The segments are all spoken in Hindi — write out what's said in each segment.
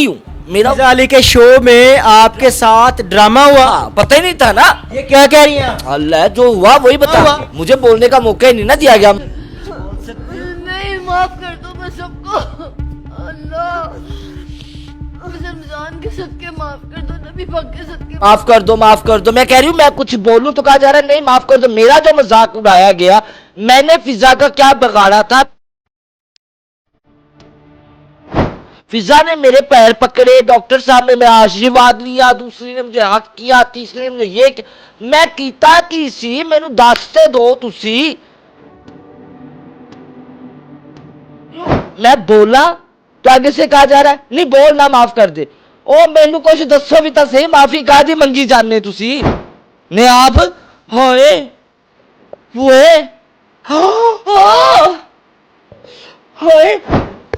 मेरा फिजा अली के शो में आपके साथ ड्रामा हुआ। पता ही नहीं था ना। ये क्या कह रही हैं? अल्लाह जो हुआ वही बता, मुझे बोलने का मौका ही नहीं ना दिया गया। नहीं, माफ कर दो मैं सबको। अल्लाह मुझे रमजान के सदके माफ कर दो, नबी पाक के सदके माफ कर दो, माफ कर दो। मैं कह रही हूँ मैं कुछ बोलूं तो कहा जा रहा है नहीं माफ कर दो। मेरा जो मजाक उड़ाया गया, मैंने फिजा का क्या बिगाड़ा था? फिजा ने मेरे पैर पकड़े, डॉक्टर साहब ने मेरा आशीर्वाद लिया, दूसरी ने मुझे हक किया, तीसरी ने मुझे ये मैं कीता की सी मैनू दस ते दो तुसी। मैं बोला तो आगे से कहा जा रहा है नहीं बोलना, माफ कर दे। ओ मैनू कुछ दसो भी तो सही, माफी कादी मंगी जाने तुसी ने आप होए हुए होए।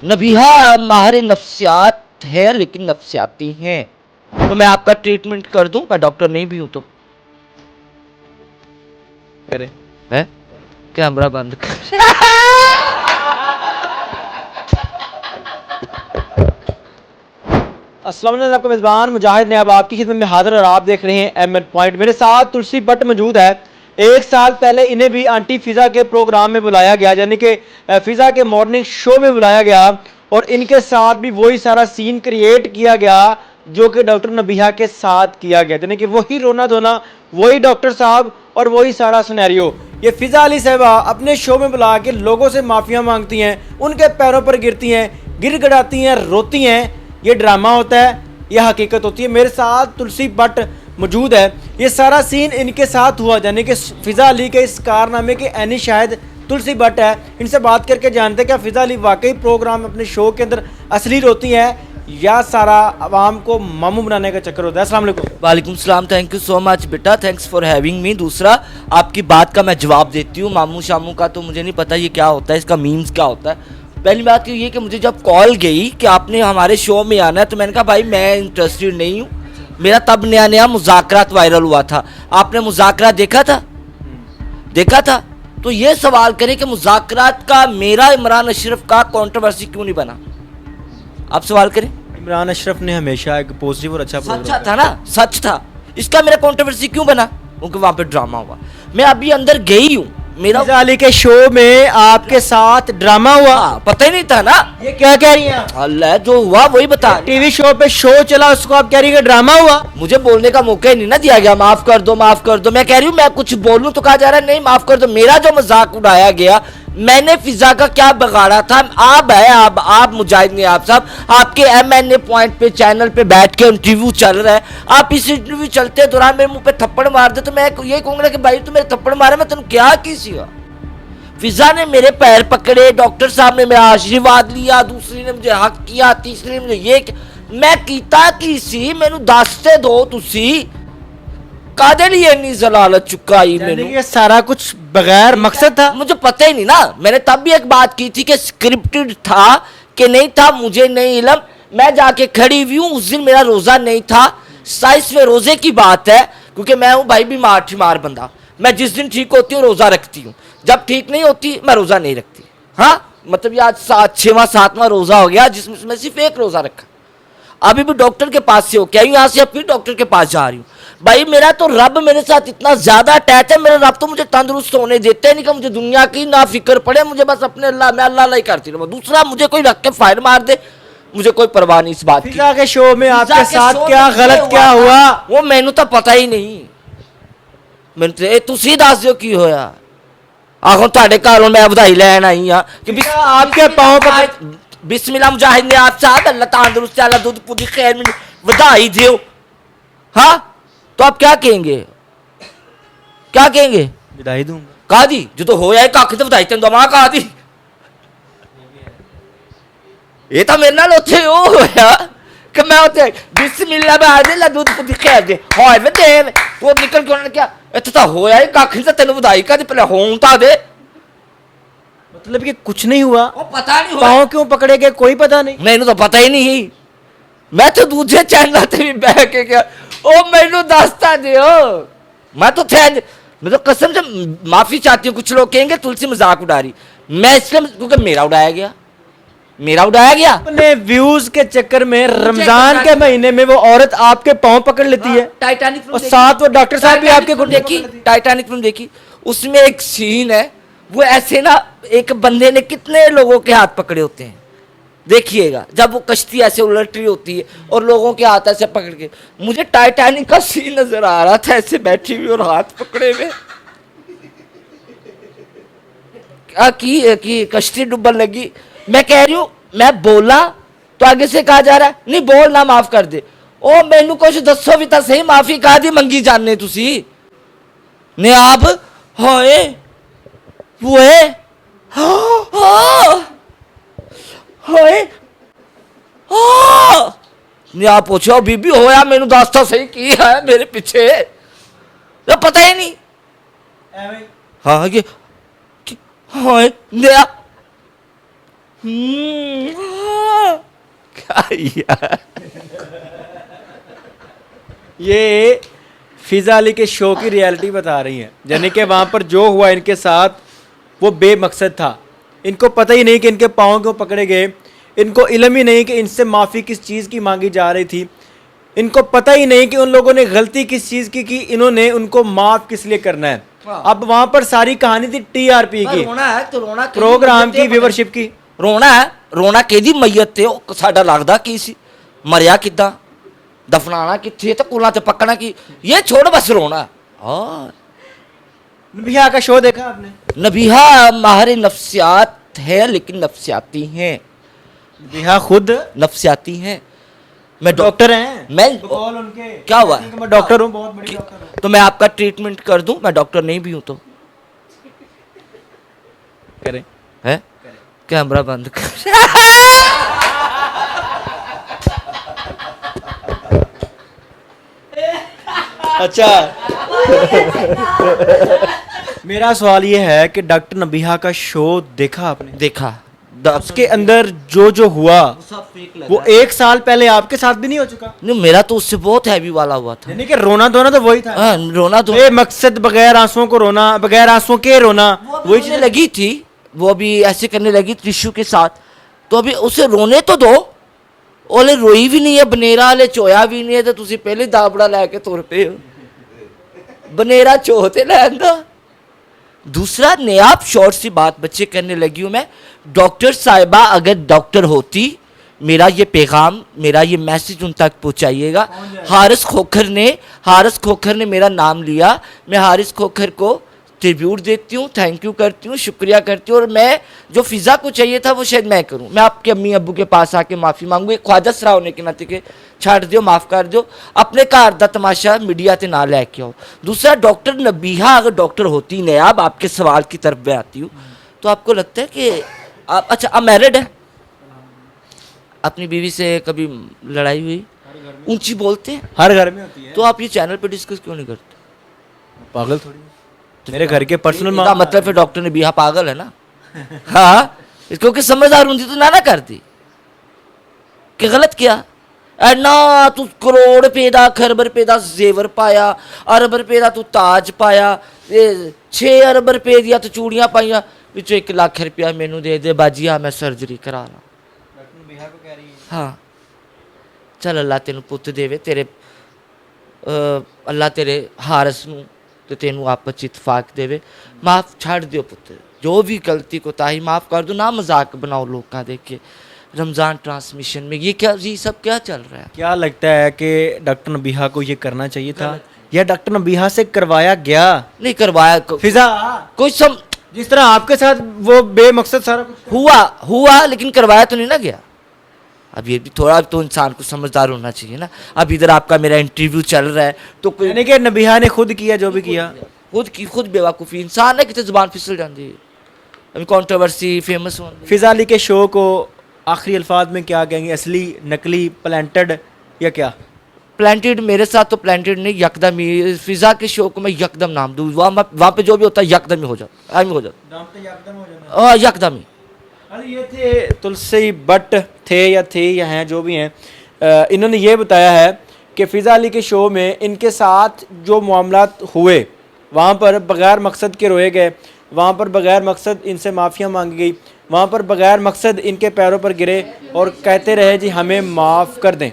नबीहा माहिर नफ्सियात है लेकिन नफ्सियाती हैं, तो मैं आपका ट्रीटमेंट कर दूं, मैं डॉक्टर नहीं भी हूं तो करे है कैमरा बंद कर। अस्सलाम वालेकुम, आपका मेज़बान मुजाहिद ने अब आपकी खिदमत में हाजिर और आप देख रहे हैं अहमद पॉइंट। मेरे साथ तुलसी भट्ट मौजूद है। एक साल पहले इन्हें भी आंटी फिजा के प्रोग्राम में बुलाया गया, यानी कि फिजा के मॉर्निंग शो में बुलाया गया, और इनके साथ भी वही सारा सीन क्रिएट किया गया जो कि डॉक्टर नबीहा के साथ किया गया, यानी कि वही रोना धोना, वही डॉक्टर साहब और वही सारा सिनेरियो। ये फिजा अली साहबा अपने शो में बुला के लोगों से माफिया मांगती हैं, उनके पैरों पर गिरती हैं, गिड़गिड़ाती हैं, रोती हैं। ये ड्रामा होता है, ये हकीकत होती है। मेरे साथ तुलसी भट्ट मौजूद है। ये सारा सीन इनके साथ हुआ, यानी कि फिजा अली के इस कारनामे के एनी शायद तुलसी भट्ट है। इनसे बात करके जानते हैं क्या फिजा अली वाकई प्रोग्राम अपने शो के अंदर असली रोती है या सारा आवाम को मामू बनाने का चक्कर होता है। अस्सलाम वालेकुम। वालेकुम सलाम, थैंक यू सो मच बेटा, थैंक्स फॉर हैविंग मी। दूसरा आपकी बात का मैं जवाब देती हूँ, मामू शामू का तो मुझे नहीं पता ये क्या होता है, इसका मीम्स क्या होता है। पहली बात तो ये कि मुझे जब कॉल गई कि आपने हमारे शो में आना है, तो मैंने कहा भाई मैं इंटरेस्टेड नहीं हूँ। मेरा तब नया नया मुज़ाकरात वायरल हुआ था। आपने मुज़ाकरात देखा था? देखा था? तो ये सवाल करें कि मुज़ाकरात का मेरा इमरान अशरफ का कंट्रोवर्सी क्यों नहीं बना? आप सवाल करें। इमरान अशरफ ने हमेशा एक पॉजिटिव और अच्छा सच था ना, सच था। इसका मेरा कंट्रोवर्सी क्यों बना? क्योंकि वहां पे ड्रामा हुआ। मैं अभी अंदर गई हूँ, मेरा फिजा अली के शो में आपके साथ ड्रामा हुआ। पता ही नहीं था ना। ये क्या कह रही हैं? अल्लाह जो हुआ वही बता। टीवी शो पे शो चला, उसको आप कह रही हैं ड्रामा हुआ। मुझे बोलने का मौका ही नहीं ना दिया गया। माफ कर दो, माफ कर दो। मैं कह रही हूँ मैं कुछ बोलूं तो कहा जा रहा है नहीं माफ कर दो। मेरा जो मजाक उड़ाया गया, मैंने फिजा का क्या बिगाड़ा था? आप है आप मुजाहिद ने आप साहब, आपके MNA पॉइंट पे चैनल पे बैठ के इंटरव्यू चल रहा है, आप इस इंटरव्यू चलते दौरान मेरे मुंह पे थप्पड़ मार दे तो मैं ये कहूंगा कि भाई तू मेरे थप्पड़ मारे, मैं तेन क्या किसी का। फिजा ने मेरे पैर पकड़े, डॉक्टर साहब ने मेरा आशीर्वाद लिया, दूसरी ने मुझे हक किया, तीसरी ने मुझे ये मैं कीता की सी मैनू दस ते दो तुसी कादे लिए इन्नी जलालत चुकाई मैनू। ये सारा कुछ बगैर मकसद था। मुझे पता ही नहीं ना। मैंने तब भी एक बात की थी कि स्क्रिप्टेड था कि नहीं था, मुझे नहीं इलम। मैं जाके खड़ी हुई हूँ, उस दिन मेरा रोजा नहीं था। 27वें रोजे की बात है, क्योंकि मैं हूँ भाई बीमार बंदा। मैं जिस दिन ठीक होती हूँ रोजा रखती हूँ, जब ठीक नहीं होती मैं रोजा नहीं रखती। हाँ मतलब ये आज 6वां 7वां रोजा हो गया जिसमें सिर्फ एक रोजा रखा। अभी भी डॉक्टर के पास से हो क्या यहाँ से अब फिर डॉक्टर के पास जा रही हूँ। भाई मेरा तो रब मेरे साथ इतना ज्यादा अटैच है, मेरा रब तो मुझे तंदुरुस्त होने देते नहीं कि मुझे दुनिया की ना फिक्र पड़े, मुझे बस अपने अल्लाह में अल्लाह ही करती रहूँ। दूसरा मुझे कोई रख के फायर मार दे, मुझे कोई परवाह नहीं इस बात की। फिजा के शो में आपके साथ क्या गलत क्या हुआ वो मैनू तो पता ही नहीं। मैंने तुसी दस दियो की होया। आखो ਤੁਹਾਡੇ ਘਰੋਂ मैं ਵਧਾਈ ਲੈਣ आई हाँ कि आपके पाँव पर बिस्मिल्लाह मुजाहिद ने आप साथ अल्लाह तंदुरुस्त अल्लाह दूध पूरी खैर में ਵਧਾਈ दियो। हाँ तो आप क्या कहेंगे? क्या कहेंगे? बधाई दूंगा। कहा दी जो तो होया कख तो ਵਧਾਈ तेन दवा कहा दी। ये तो मेरे नाल उत्थे ओ होया कि मैं उत्थे बिस्मिल्लाह बाहर दे दूध पूरी खैर दे होए वे दे वो निकल के उन्होंने क्या इतना तो होया कख तो तेन ਵਧਾਈ का पहले हों तो दे। मतलब कि कुछ नहीं हुआ। वो पता नहीं पाँव क्यों पकड़े गए कोई पता नहीं। मैनू तो पता ही नहीं। मैं तो दूसरे चैनल से भी बह के गया ओ मैनू दसता दियो। मैं तो थे मैं तो कसम से माफी चाहती हूँ। कुछ लोग कहेंगे तुलसी मजाक उड़ा रही, मैं इसलिए क्योंकि मेरा उड़ाया गया। मेरा उड़ाया गया। अपने व्यूज के चक्कर में रमजान के महीने में वो औरत आपके पांव पकड़ लेती है टाइटैनिक और साथ वो डॉक्टर साहब भी आपके घुटने देखी, टाइटैनिक फिल्म देखी, उसमें एक सीन है, वो ऐसे ना एक बंदे ने कितने लोगों के हाथ पकड़े होते हैं, देखिएगा, जब वो कश्ती ऐसे उलट रही होती है और लोगों के हाथ ऐसे पकड़ के, मुझे टाइटैनिक का सीन नजर आ रहा था, ऐसे बैठी हुई और हाथ पकड़े हुए, क्या की कश्ती डूबने लगी। मैं कह रही हूं, मैं बोला तो आगे से कहा जा रहा है नहीं बोल ना, माफ कर दे। ओ मैनू कुछ दसो भी तो सही, माफी कहा दी मंगी जाने तुसी ने आप होए होए होए ने आप पूछो बीबी होया, मैनू दस तो सही की है मेरे पीछे, तो पता ही नहीं। हाँ ये होए नया क्या यार, ये फिजा अली के शो की रियलिटी बता रही हैं, यानी कि वहाँ पर जो हुआ इनके साथ वो बेमकसद था। इनको पता ही नहीं कि इनके पाँव को पकड़े गए, इनको इल्म ही नहीं कि इनसे माफ़ी किस चीज़ की मांगी जा रही थी, इनको पता ही नहीं कि उन लोगों ने गलती किस चीज़ की इन्होंने उनको माफ़ किस लिए करना है। अब वहाँ पर सारी कहानी थी टीआरपी की, रोना है तो रोना प्रोग्राम की, व्यूवरशिप की। रोना है, रोना किहदी मैयत ते ओ साडा लगदा की सी, मरिया किद्दां, दफनाना कित्थे ते कुलां ते पक्कना की, ये छोड़ बस रोना। हाँ नबिहा का शो देखा आपने? नबीहा माहिर नफ्सियात है लेकिन नफ्सियाती हैं, नबिहा खुद नफ्सियाती हैं। मैं डॉक्टर हैं, मैं बकौल उनके क्या हुआ कहती हैं कि मैं डॉक्टर हूँ, बहुत बड़ी डॉक्टर हूँ। तो मैं आपका ट्रीटमेंट कर दूं, मैं डॉक्टर नहीं भी हूं तो करें है, कैमरा बंद कर। अच्छा मेरा सवाल ये है कि डॉक्टर नबीहा का शो देखा आपने? देखा, उसके अंदर जो जो हुआ वो 1 साल पहले आपके साथ भी नहीं हो चुका? नहीं, मेरा तो उससे बहुत हैवी वाला हुआ था। यानी कि रोना धोना तो वही था। हाँ, रोना तो मकसद बगैर आंसुओं को रोना, बगैर आंसुओं के रोना, वही चीज लगी थी, वो अभी ऐसे करने लगी टिश्यू के साथ, तो अभी उसे रोने तो दो। ओले रोई भी नहीं है बनेरा, हले चोया भी नहीं है, तो तुसी पहले दाबड़ा लैके तुर पे हो, बनेरा चोते लैंदा। दूसरा नयाब शॉर्ट सी बात बच्चे करने लगी हूं मैं, डॉक्टर साहिबा अगर डॉक्टर होती, मेरा ये पैगाम, मेरा ये मैसेज उन तक पहुंचाइएगा। हारिस खोखर ने मेरा नाम लिया, मैं हारिस खोखर को ट्रिब्यूट देती हूँ, थैंक यू करती हूँ, शुक्रिया करती हूँ, और मैं जो फिज़ा को चाहिए था वो शायद मैं करूँ। मैं आपके अम्मी अब्बू के पास आके माफ़ी मांगू, एक ख्वाजा सरा होने के नाते के छाड़ दियो, माफ़ कर दो, अपने घर का तमाशा मीडिया से ना लैके आओ। दूसरा, डॉक्टर नबीहा अगर डॉक्टर होती, नयाब आपके सवाल की तरफ मैं आती हूँ, तो आपको लगता है कि आप अच्छा आप मैरिड है, अपनी बीवी से कभी लड़ाई हुई, ऊंची बोलते हैं, हर घर में होती है, तो आप ये चैनल पे डिस्कस क्यों नहीं करते? पागल थोड़ी मेरे घर के पर्सनल का मतलब फिर डॉक्टर ने बिहा पागल है ना। हाँ, क्योंकि समझदार होती तो ना करती कि गलत किया ना, तू करोड़ रुपए दा, खरब रुपए दा जेवर पाया, अरब रुपए दा तू ताज पाया, 6 अरब रुपए दिया तू चूड़ियां पाइया, विचों 1 लाख रुपया मैनू दे दे बाजी, हाँ मैं सर्जरी करा ला। हाँ चल अल्लाह तेन पुत देवे, तेरे अल्लाह तेरे हारस नू तो तेनू आपस च इतफाक देवे, माफ़ छाड़ दियो पुत्र, जो भी गलती को ताही माफ़ कर दो ना, मजाक बनाओ लोग का देख के रमज़ान ट्रांसमिशन में। ये क्या, ये सब क्या चल रहा है? क्या लगता है कि डॉक्टर नबीहा को ये करना चाहिए था या डॉक्टर नबीहा से करवाया गया? नहीं करवाया फिजा कोई सम, जिस तरह आपके साथ वो बेमकसद सारा कुछ हुआ लेकिन करवाया तो नहीं ना गया। अब ये भी थोड़ा तो इंसान को समझदार होना चाहिए ना। अब इधर आपका मेरा इंटरव्यू चल रहा है तो कोई, यानी कि नबीहा ने खुद किया जो भी किया, खुद बेवकूफ़ी इंसान है, कितने जुबान फिसल जाती है, अभी कंट्रोवर्सी फेमस हो। फिजा अली के शो को आखिरी अल्फाज में क्या कहेंगे, असली नकली प्लांटेड या क्या? प्लांटेड मेरे साथ तो प्लांटेड नहीं, यकदम ही फिजा के शो को मैं यकदम नाम दूँ, वहाँ पे जो भी होता है यकदम ही हो जाता, यकदम ही। अरे ये थे तुलसी भट्ट, थे या हैं जो भी हैं, इन्होंने ये बताया है कि फिजा अली के शो में इनके साथ जो मामलात हुए वहाँ पर बगैर मकसद के रोए गए, वहाँ पर बगैर मकसद इनसे माफ़िया मांगी गई, वहाँ पर बगैर मकसद इनके पैरों पर गिरे और कहते रहे जी हमें माफ़ कर दें।